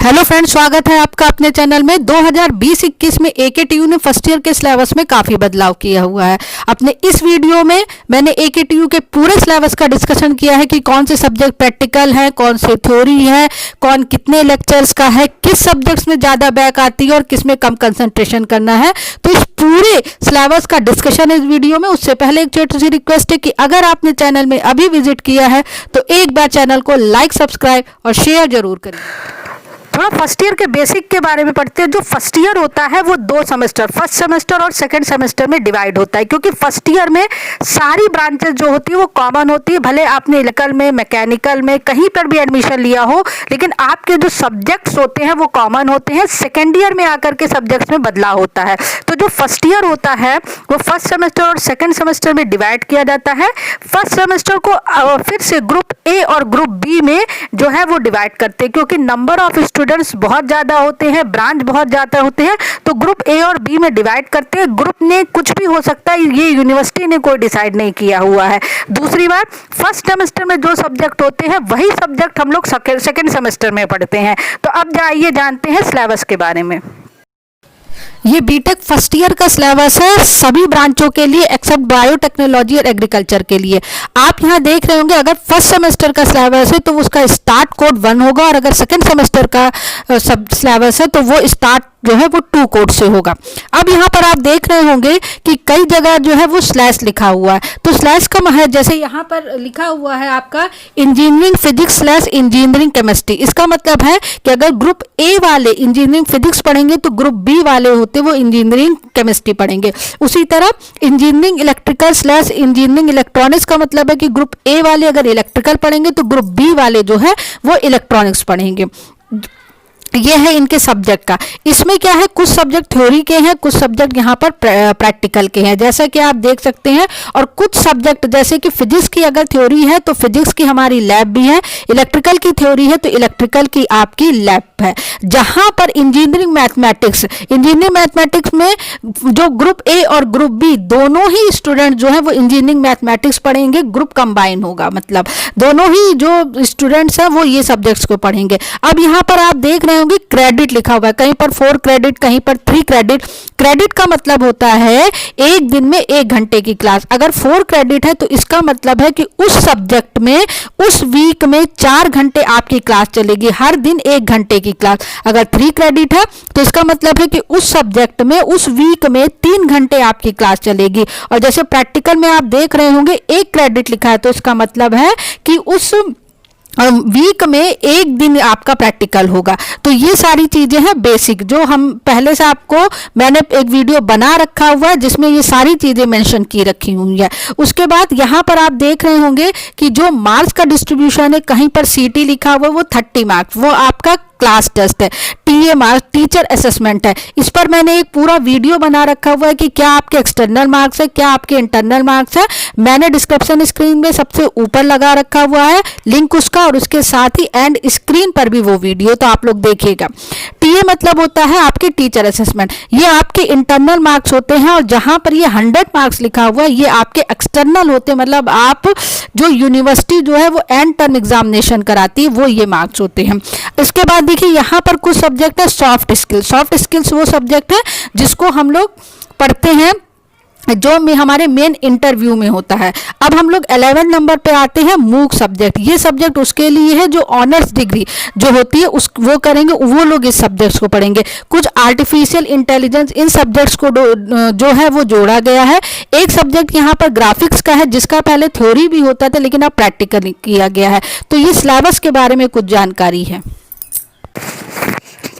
Hello friends, स्वागत है आपका अपने चैनल में। 2020-21 में एकेटीयू ने फर्स्ट ईयर के सिलेबस में काफ़ी बदलाव किया हुआ है। अपने इस वीडियो में मैंने एकेटीयू के पूरे सिलेबस का डिस्कशन किया है कि कौन से सब्जेक्ट प्रैक्टिकल है, कौन से थ्योरी है, कौन कितने लेक्चर्स का है, किस सब्जेक्ट्स में ज़्यादा बैक आती है और किस में कम कंसंट्रेशन करना है। तो इस पूरे सिलेबस का डिस्कशन इस वीडियो में। उससे पहले एक छोटी सी रिक्वेस्ट है कि अगर आपने चैनल में अभी विजिट किया है तो एक बार चैनल को लाइक, सब्सक्राइब और शेयर जरूर करें। थोड़ा फर्स्ट ईयर के बेसिक के बारे में पढ़ते हैं। जो फर्स्ट ईयर होता है वो 2 सेमेस्टर, फर्स्ट सेमेस्टर और सेकंड सेमेस्टर में डिवाइड होता है, क्योंकि फर्स्ट ईयर में सारी ब्रांचेस जो होती है वो कॉमन होती है। भले आपने इलेक्ट्रिकल में, मैकेनिकल में कहीं पर भी एडमिशन लिया हो, लेकिन आपके जो सब्जेक्ट्स होते हैं वो कॉमन होते हैं। सेकेंड ईयर में आकर के सब्जेक्ट्स में बदलाव होता है। तो जो फर्स्ट ईयर होता है वो फर्स्ट सेमेस्टर और सेकेंड सेमेस्टर में डिवाइड किया जाता है। फर्स्ट सेमेस्टर को फिर से ग्रुप ए और ग्रुप बी में जो है वो डिवाइड करते हैं, क्योंकि नंबर ऑफ स्टूडेंट्स बहुत ज़्यादा होते हैं, ब्रांच बहुत ज़्यादा होते हैं, तो ग्रुप ए और बी में डिवाइड करते हैं। ग्रुप ने कुछ भी हो सकता है, ये यूनिवर्सिटी ने कोई डिसाइड नहीं किया हुआ है। दूसरी बात, फर्स्ट सेमेस्टर में जो सब्जेक्ट होते हैं वही सब्जेक्ट हम लोग सेकेंड सेमेस्टर में पढ़ते हैं। तो अब जाइए जानते हैं सिलेबस के बारे में। ये बीटेक फर्स्ट ईयर का सिलेबस है सभी ब्रांचों के लिए एक्सेप्ट बायोटेक्नोलॉजी और एग्रीकल्चर के लिए। आप यहाँ देख रहे होंगे, अगर फर्स्ट सेमेस्टर का सिलेबस है तो उसका स्टार्ट कोड 1 होगा, और अगर सेकंड सेमेस्टर का सिलेबस है तो वो स्टार्ट जो है वो 2 कोड से होगा। अब यहाँ पर आप देख रहे होंगे कि कई जगह जो है वो स्लैश लिखा हुआ है। तो स्लैश का है, जैसे यहाँ पर लिखा हुआ है आपका engineering physics slash engineering chemistry. इसका मतलब है कि अगर ग्रुप ए वाले इंजीनियरिंग फिजिक्स पढ़ेंगे तो ग्रुप बी वाले होते वो इंजीनियरिंग केमिस्ट्री पढ़ेंगे। उसी तरह engineering electrical slash engineering electronics का मतलब है कि ग्रुप ए वाले अगर इलेक्ट्रिकल पढ़ेंगे तो ग्रुप बी वाले जो है वो इलेक्ट्रॉनिक्स पढ़ेंगे। ये है इनके सब्जेक्ट का। इसमें क्या है, कुछ सब्जेक्ट थ्योरी के हैं, कुछ सब्जेक्ट यहाँ पर प्रैक्टिकल के हैं, जैसा कि आप देख सकते हैं। और कुछ सब्जेक्ट जैसे कि फिजिक्स की अगर थ्योरी है तो फिजिक्स की हमारी लैब भी है, इलेक्ट्रिकल की थ्योरी है तो इलेक्ट्रिकल की आपकी लैब है। जहाँ पर इंजीनियरिंग मैथमेटिक्स में जो ग्रुप ए और ग्रुप बी दोनों ही स्टूडेंट जो है वो इंजीनियरिंग मैथमेटिक्स पढ़ेंगे। ग्रुप कंबाइन होगा, मतलब दोनों ही जो स्टूडेंट्स हैं वो ये सब्जेक्ट्स को पढ़ेंगे। अब यहाँ पर आप देख रहे होंगे क्रेडिट लिखा हुआ है, कहीं पर 4 क्रेडिट, कहीं पर 3 क्रेडिट। क्रेडिट का मतलब होता है एक दिन में 1 घंटे की क्लास। अगर 4 क्रेडिट है तो इसका मतलब है कि उस सब्जेक्ट में उस वीक में 4 घंटे आपकी क्लास चलेगी, हर दिन 1 घंटे की क्लास। अगर 3 क्रेडिट है तो इसका मतलब है कि उस सब्जेक्ट में उस वीक में 3 घंटे आपकी क्लास चलेगी। और जैसे प्रैक्टिकल में आप देख रहे होंगे 1 क्रेडिट लिखा है, तो इसका मतलब है कि उस वीक में 1 दिन आपका प्रैक्टिकल होगा। तो ये सारी चीजें हैं बेसिक, जो हम पहले से आपको मैंने एक वीडियो बना रखा हुआ है जिसमें ये सारी चीजें मेंशन की रखी हुई है। उसके बाद यहाँ पर आप देख रहे होंगे कि जो मार्क्स का डिस्ट्रीब्यूशन है, कहीं पर सीटी लिखा हुआ है वो 30 मार्क्स, वो आपका क्लास टेस्ट है। टीए मार्क्स टीचर असेसमेंट है। इस पर मैंने एक पूरा वीडियो बना रखा हुआ है कि क्या आपके एक्सटर्नल मार्क्स है, क्या आपके इंटरनल मार्क्स है। मैंने डिस्क्रिप्शन स्क्रीन में सबसे ऊपर लगा रखा हुआ है लिंक उसका, और उसके साथ ही एंड स्क्रीन पर भी वो वीडियो, तो आप लोग देखिएगा। टीए मतलब होता है आपके टीचर असेसमेंट, ये आपके इंटरनल मार्क्स होते हैं। और जहां पर ये 100 मार्क्स लिखा हुआ है ये आपके एक्सटर्नल होते हैं, मतलब आप जो यूनिवर्सिटी जो है वो एंड टर्म एग्जामिनेशन कराती है वो ये मार्क्स होते हैं। इसके बाद देखिए यहाँ पर कुछ सब्जेक्ट है सॉफ्ट स्किल्स। सॉफ्ट स्किल्स वो सब्जेक्ट है जिसको हम लोग पढ़ते हैं जो में हमारे मेन इंटरव्यू में होता है। अब हम लोग 11 नंबर पे आते हैं मूक सब्जेक्ट। ये सब्जेक्ट उसके लिए है जो ऑनर्स डिग्री जो होती है उस वो करेंगे, वो लोग इस सब्जेक्ट्स को पढ़ेंगे। कुछ आर्टिफिशियल इंटेलिजेंस, इन सब्जेक्ट्स को जो है वो जोड़ा गया है। एक सब्जेक्ट यहाँ पर ग्राफिक्स का है जिसका पहले थ्योरी भी होता था लेकिन अब प्रैक्टिकल किया गया है। तो ये सिलेबस के बारे में कुछ जानकारी है।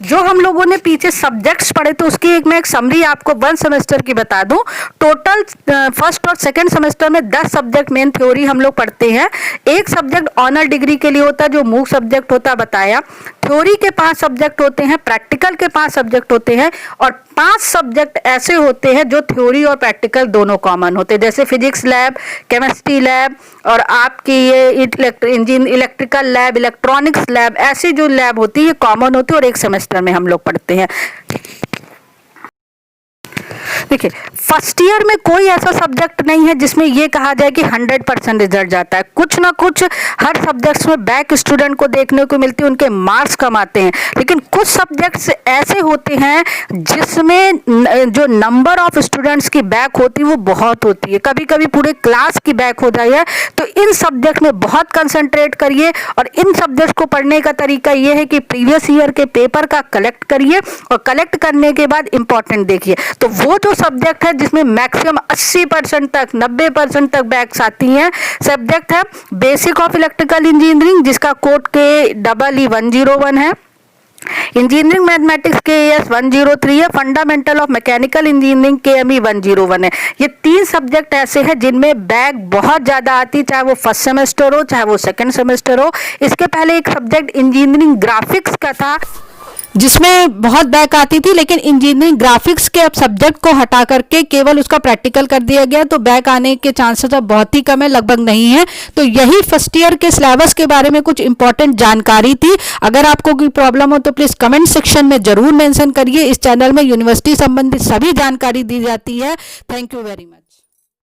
जो हम लोगों ने पीछे सब्जेक्ट्स पढ़े तो उसकी मैं एक समरी आपको 1 सेमेस्टर की बता दूं। टोटल फर्स्ट और सेकंड सेमेस्टर में 10 सब्जेक्ट मेन थ्योरी हम लोग पढ़ते हैं। एक सब्जेक्ट ऑनर डिग्री के लिए होता है जो मूक सब्जेक्ट होता है, बताया। थ्योरी के 5 सब्जेक्ट होते हैं, प्रैक्टिकल के 5 सब्जेक्ट होते हैं, और 5 सब्जेक्ट ऐसे होते हैं जो थ्योरी और प्रैक्टिकल दोनों कॉमन होते हैं, जैसे फिजिक्स लैब, केमिस्ट्री लैब, और आपकी ये इलेक्ट्रिकल लैब, इलेक्ट्रॉनिक्स लैब, ऐसी जो लैब होती है कॉमन होती है और एक सेमेस्टर में हम लोग पढ़ते हैं। देखिए फर्स्ट ईयर में कोई ऐसा सब्जेक्ट नहीं है जिसमें ये कहा जाए कि 100% रिजल्ट जाता है। कुछ ना कुछ हर सब्जेक्ट्स में बैक स्टूडेंट को देखने को मिलती है, उनके मार्क्स कम आते हैं। लेकिन कुछ सब्जेक्ट्स ऐसे होते हैं जिसमें जो नंबर ऑफ स्टूडेंट्स की बैक होती है वो बहुत होती है, कभी कभी पूरे क्लास की बैक हो जाए है। तो इन सब्जेक्ट में बहुत कंसंट्रेट करिए और इन सब्जेक्ट को पढ़ने का तरीका ये है कि प्रीवियस ईयर के पेपर का कलेक्ट करिए और कलेक्ट करने के बाद इंपॉर्टेंट देखिए। तो वो जो सब्जेक्ट है जिसमें मैक्सिमम 80% तक 90% तक बैक्स आती हैं, सब्जेक्ट है बेसिक ऑफ इलेक्ट्रिकल इंजीनियरिंग जिसका कोड के EE101 है, इंजीनियरिंग मैथमेटिक्स KAS 103 है, fundamental of mechanical engineering KME 101 है। ये 3 सब्जेक्ट ऐसे हैं जिनमें बैक बहुत ज़्यादा आती, चाहे वो फर्स्ट सेमेस्टर हो चाहे वो सेकंड सेमेस्टर हो। इसके पहले एक सब्जेक्ट इंजीनियरिंग ग्राफिक्स का था जिसमें बहुत बैक आती थी, लेकिन इंजीनियरिंग ग्राफिक्स के अब सब्जेक्ट को हटा करके केवल उसका प्रैक्टिकल कर दिया गया, तो बैक आने के चांसेस अब बहुत ही कम है, लगभग नहीं है। तो यही फर्स्ट ईयर के सिलेबस के बारे में कुछ इंपॉर्टेंट जानकारी थी। अगर आपको कोई प्रॉब्लम हो तो प्लीज़ कमेंट सेक्शन में जरूर मेंशन करिए। इस चैनल में यूनिवर्सिटी संबंधित सभी जानकारी दी जाती है। Thank you very much.